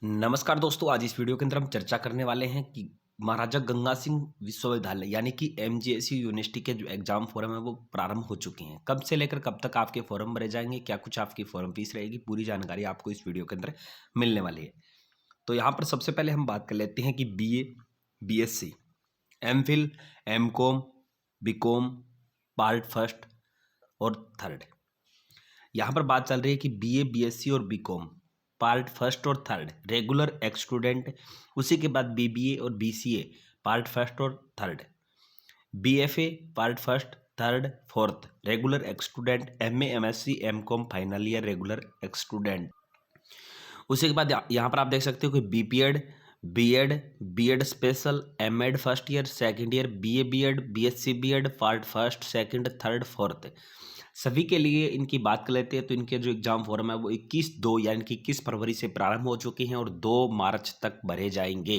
नमस्कार दोस्तों, आज इस वीडियो के अंदर हम चर्चा करने वाले हैं कि महाराजा गंगा सिंह विश्वविद्यालय यानी कि एमजीएसयू यूनिवर्सिटी के जो एग्जाम फॉर्म है वो प्रारंभ हो चुके हैं। कब से लेकर कब तक आपके फॉर्म भरे जाएंगे, क्या कुछ आपकी फॉर्म फीस रहेगी, पूरी जानकारी आपको इस वीडियो के अंदर मिलने वाली है। तो यहाँ पर सबसे पहले हम बात कर लेते हैं कि BA, BSc, MPhil, MCom, BCom, part first और थर्ड। यहाँ पर बात चल रही है कि बीए, बीएससी और बीकॉम पार्ट फर्स्ट और थर्ड रेगुलर एक्स स्टूडेंट, उसी के बाद बीबीए और बीसीए पार्ट फर्स्ट और third, BFA part first third fourth regular ex student, MA, MSc, MCom final year regular ex student. उसी के बाद यहाँ पर आप देख सकते हो कि BPEd, BEd, BEd special, MEd first year second year, BA BEd, BSc BEd part first second third fourth, सभी के लिए इनकी बात कर लेते हैं। तो इनके जो एग्जाम फॉर्म है वो 21/2 यानी कि 21 फरवरी से प्रारंभ हो चुके हैं और 2 मार्च तक भरे जाएंगे।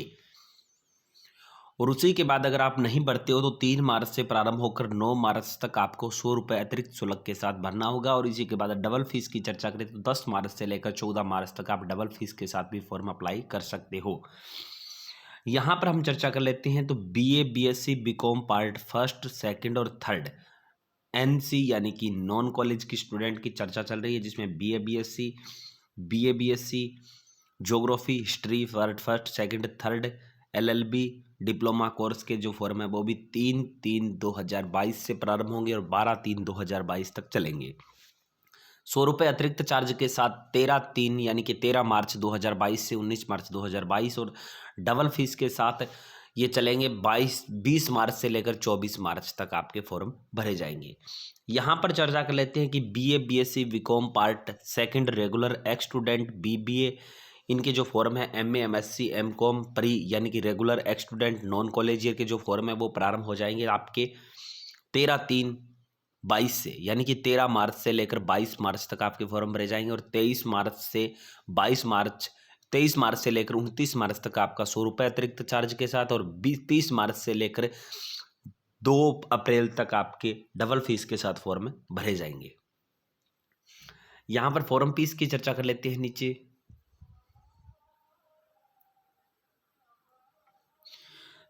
और उसी के बाद अगर आप नहीं भरते हो तो 3 मार्च से प्रारंभ होकर 9 मार्च तक आपको 100 रुपये अतिरिक्त शुल्क के साथ भरना होगा। और इसी के बाद डबल फीस की चर्चा करें तो 10 मार्च से लेकर 14 मार्च तक आप डबल फीस के साथ भी फॉर्म अप्लाई कर सकते हो। यहाँ पर हम चर्चा कर लेते हैं तो BA, BSc, BCom part first second और थर्ड एनसी यानी कि नॉन कॉलेज की स्टूडेंट की चर्चा चल रही है, जिसमें BA BSc geography, history part first second third, LLB diploma course के जो फॉर्म है वो भी 3/3/2022 से प्रारंभ होंगे और 12/3/2022 तक चलेंगे। 100 रुपये अतिरिक्त चार्ज के साथ 13/3 यानी कि 13 मार्च 2022 से 19 मार्च 2022 और डबल फीस के साथ ये चलेंगे 20 मार्च से लेकर 24 मार्च तक आपके फॉर्म भरे जाएंगे। यहाँ पर चर्चा कर लेते हैं कि BA, BSc, BCom part second regular ex student, BBA इनके जो फॉर्म है, एमए, एमएससी, एमकॉम प्री यानी कि regular ex student non college year के जो फॉर्म है वो प्रारंभ हो जाएंगे आपके 13/3/22 से, यानी कि 13 मार्च से लेकर 22 मार्च तक आपके फॉर्म भरे जाएंगे। और 23 मार्च से 23 मार्च से लेकर 29 मार्च तक आपका 100 रुपये अतिरिक्त चार्ज के साथ और 30 मार्च से लेकर 2 अप्रैल तक आपके डबल फीस के साथ फॉर्म भरे जाएंगे। यहाँ पर फॉर्म फीस की चर्चा कर लेते हैं नीचे।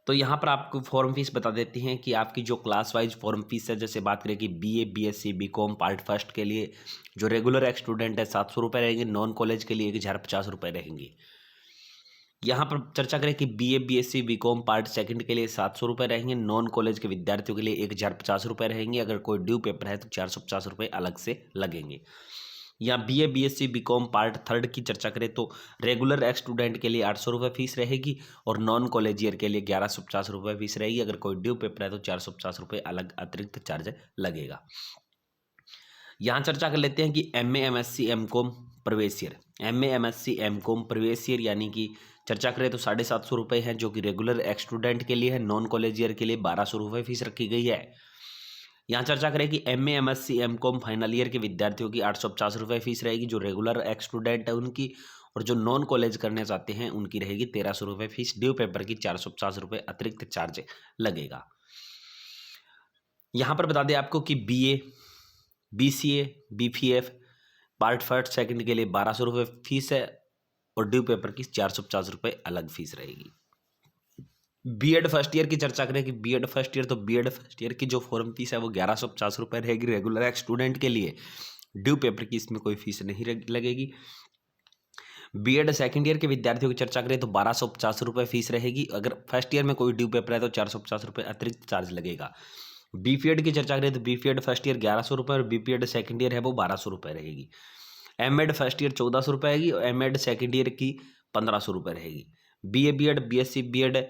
तो यहाँ पर आपको फॉर्म फीस बता देते हैं कि आपकी जो क्लास वाइज फॉर्म फीस है, जैसे बात करें कि BA, BSc, BCom part first के लिए जो रेगुलर एक्स स्टूडेंट है 700 रुपये रहेंगे, नॉन कॉलेज के लिए 1050 रुपये रहेंगे। यहाँ पर चर्चा करें कि BA, BSc, BCom part second के लिए 700 रुपये रहेंगे, नॉन कॉलेज के विद्यार्थियों के लिए 1050 रुपये रहेंगे। अगर कोई ड्यू पेपर है तो 450 रुपये अलग से लगेंगे। या BA, BSc, BCom part third की चर्चा करें तो रेगुलर एक्स स्टूडेंट के लिए 800 रुपये फीस रहेगी और नॉन कॉलेज ईयर के लिए 1150 रुपये फीस रहेगी। अगर कोई ड्यू पेपर है तो 450 रुपये अलग अतिरिक्त चार्ज लगेगा। यहाँ चर्चा कर लेते हैं कि एमए, एमएससी, एमकॉम प्रवेश ईयर, एमए, एमएससी, एमकॉम प्रवेश ईयर यानी कि चर्चा करें तो 750 रुपये हैं, जो कि रेगुलर एक्स स्टूडेंट के लिए है। नॉन कॉलेज ईयर के लिए 1200 रुपये फीस रखी गई है। यहाँ चर्चा करें कि MA, MSc, MCom final year के विद्यार्थियों की 850 रुपये फीस रहेगी, जो रेगुलर एक्स स्टूडेंट है उनकी, और जो नॉन कॉलेज करने चाहते हैं उनकी रहेगी 1300 रुपये फीस। ड्यू पेपर की 450 रुपये अतिरिक्त चार्ज लगेगा। यहाँ पर बता दें आपको कि BA, BCA, BPF part first second के लिए 1200 रुपये फीस है और ड्यू पेपर की 450 रुपये अलग फीस रहेगी। बीएड फर्स्ट ईयर की चर्चा करें कि बीएड फर्स्ट ईयर, तो बीएड फर्स्ट ईयर की जो फॉर्म फीस है वो 1150 रुपये रहेगी रेगुलर एक्स स्टूडेंट के लिए। ड्यू पेपर की इसमें कोई फीस नहीं लगेगी। बीएड सेकंड ईयर के विद्यार्थियों की चर्चा करें तो 1250 रुपये फीस रहेगी। अगर फर्स्ट ईयर में कोई ड्यू पेपर है तो 450 रुपये अतिरिक्त चार्ज लगेगा। बीपीएड की चर्चा करें तो बीपीएड फर्स्ट ईयर 1100 रुपये और बीपीएड सेकंड ईयर है वो 1200 रुपये रहेगी। एमएड फर्स्ट ईयर 1400 रुपये रहेगी और एमएड सेकंड ईयर की 1500 रुपये रहेगी। BA BEd, BSc BEd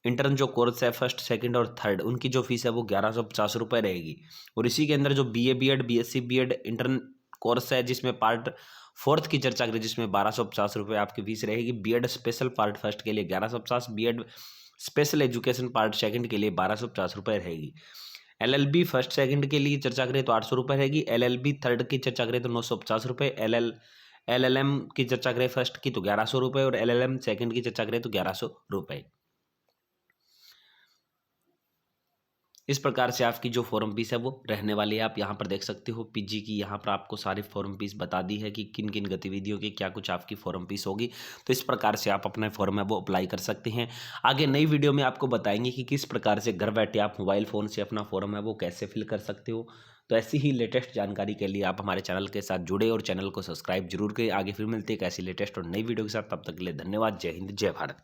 intern जो कोर्स है फर्स्ट सेकंड और थर्ड, उनकी जो फीस है वो 1150 रुपये रहेगी। और इसी के अंदर जो BA BEd, BSc BEd intern course है जिसमें पार्ट फोर्थ की चर्चा करें, जिसमें 1250 रुपये आपकी फीस रहेगी। बीएड स्पेशल पार्ट फर्स्ट के लिए 1150, BEd special education part second के लिए 1250 रुपये रहेगी। एलएलबी फर्स्ट सेकंड के लिए चर्चा करें तो 800 रुपये रहेगी। एलएलबी थर्ड की चर्चा करें तो 950 रुपये। एलएलएम की चर्चा करें फर्स्ट की तो 1100 रुपये और एलएलएम सेकंड की चर्चा करें तो 1100 रुपये। इस प्रकार से आपकी जो फॉर्म फीस है वो रहने वाली है। आप यहाँ पर देख सकते हो पीजी की, यहाँ पर आपको सारी फॉर्म फीस बता दी है कि किन किन गतिविधियों की क्या कुछ आपकी फॉर्म फीस होगी। तो इस प्रकार से आप अपना फॉर्म है वो अप्लाई कर सकते हैं। आगे नई वीडियो में आपको बताएंगे कि किस प्रकार से घर बैठे आप मोबाइल फ़ोन से अपना फॉर्म है वो कैसे फिल कर सकते हो। तो ऐसी ही लेटेस्ट जानकारी के लिए आप हमारे चैनल के साथ जुड़े और चैनल को सब्सक्राइब जरूर करें। आगे फिर मिलते हैं एक ऐसी लेटेस्ट और नई वीडियो के साथ। तब तक के लिए धन्यवाद। जय हिंद, जय भारत।